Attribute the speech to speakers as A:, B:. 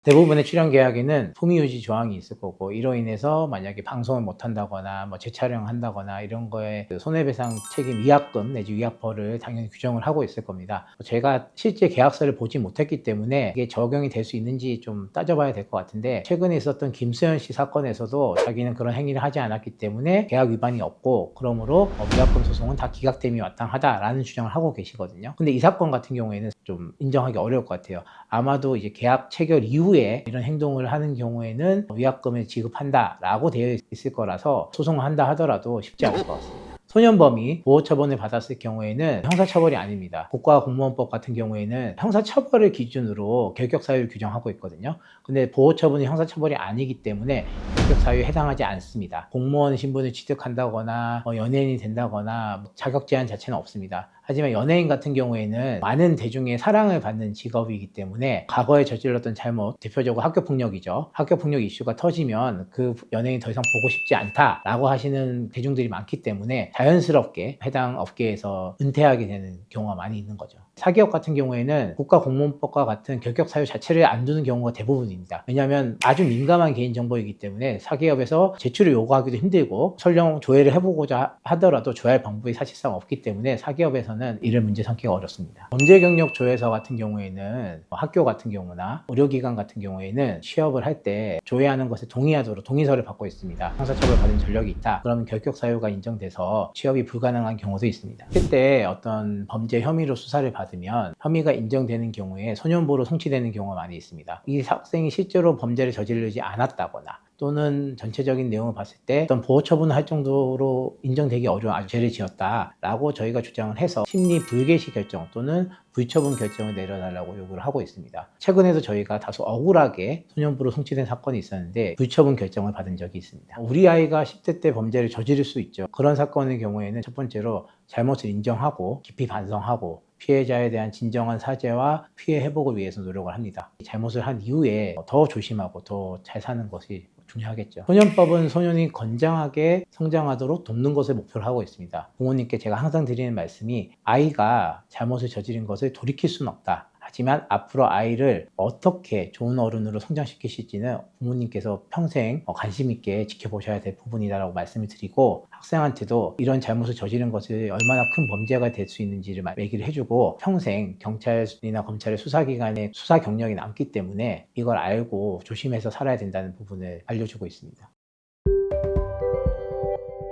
A: 대부분의 출연 계약에는 품위유지 조항이 있을 거고, 이로 인해서 만약에 방송을 못 한다거나 뭐 재촬영한다거나 이런 거에 그 손해배상 책임 위약금 내지 위약벌을 당연히 규정을 하고 있을 겁니다. 제가 실제 계약서를 보지 못했기 때문에 이게 적용이 될 수 있는지 좀 따져봐야 될 것 같은데, 최근에 있었던 김수현 씨 사건에서도 자기는 그런 행위를 하지 않았기 때문에 계약 위반이 없고, 그러므로 위약금 소송은 다 기각됨이 마땅하다라는 주장을 하고 계시거든요. 근데 이 사건 같은 경우에는 좀 인정하기 어려울 것 같아요. 아마도 이제 계약 체결 이후에 이런 행동을 하는 경우에는 위약금을 지급한다라고 되어 있을 거라서 소송을 한다 하더라도 쉽지 않을 것 같습니다. 소년범이 보호처분을 받았을 경우에는 형사처벌이 아닙니다. 국가공무원법 같은 경우에는 형사처벌을 기준으로 결격사유를 규정하고 있거든요. 근데 보호처분이 형사처벌이 아니기 때문에 결격사유에 해당하지 않습니다. 공무원 신분을 취득한다거나 연예인이 된다거나 자격 제한 자체는 없습니다. 하지만 연예인 같은 경우에는 많은 대중의 사랑을 받는 직업이기 때문에 과거에 저질렀던 잘못, 대표적으로 학교폭력이죠. 학교폭력 이슈가 터지면 그 연예인이 더 이상 보고 싶지 않다라고 하시는 대중들이 많기 때문에 자연스럽게 해당 업계에서 은퇴하게 되는 경우가 많이 있는 거죠. 사기업 같은 경우에는 국가공무원법과 같은 결격 사유 자체를 안 두는 경우가 대부분입니다. 왜냐하면 아주 민감한 개인정보이기 때문에 사기업에서 제출을 요구하기도 힘들고, 설령 조회를 해보고자 하더라도 조회할 방법이 사실상 없기 때문에 사기업에서는 이를 문제 삼기가 어렵습니다. 범죄경력 조회서 같은 경우에는 학교 같은 경우나 의료기관 같은 경우에는 취업을 할 때 조회하는 것에 동의하도록 동의서를 받고 있습니다. 형사처벌 받은 전력이 있다, 그러면 결격 사유가 인정돼서 취업이 불가능한 경우도 있습니다. 그때 어떤 범죄 혐의로 수사를 받으면 혐의가 인정되는 경우에 소년보로 송치되는 경우가 많이 있습니다. 이 학생이 실제로 범죄를 저지르지 않았다거나, 또는 전체적인 내용을 봤을 때 어떤 보호 처분을 할 정도로 인정되기 어려운 아주 죄를 지었다라고 저희가 주장을 해서 심리 불개시 결정 또는 불처분 결정을 내려달라고 요구를 하고 있습니다. 최근에도 저희가 다소 억울하게 소년부로 송치된 사건이 있었는데 불처분 결정을 받은 적이 있습니다. 우리 아이가 10대 때 범죄를 저지를 수 있죠. 그런 사건의 경우에는 첫 번째로 잘못을 인정하고 깊이 반성하고 피해자에 대한 진정한 사죄와 피해 회복을 위해서 노력을 합니다. 잘못을 한 이후에 더 조심하고 더 잘 사는 것이 중요하겠죠. 소년법은 소년이 건장하게 성장하도록 돕는 것을 목표로 하고 있습니다. 부모님께 제가 항상 드리는 말씀이, 아이가 잘못을 저지른 것을 돌이킬 수는 없다. 하지만 앞으로 아이를 어떻게 좋은 어른으로 성장시키실지는 부모님께서 평생 관심 있게 지켜보셔야 될 부분이라고 말씀을 드리고, 학생한테도 이런 잘못을 저지른 것을 얼마나 큰 범죄가 될 수 있는지를 얘기를 해주고, 평생 경찰이나 검찰의 수사기관에 수사 경력이 남기 때문에 이걸 알고 조심해서 살아야 된다는 부분을 알려주고 있습니다.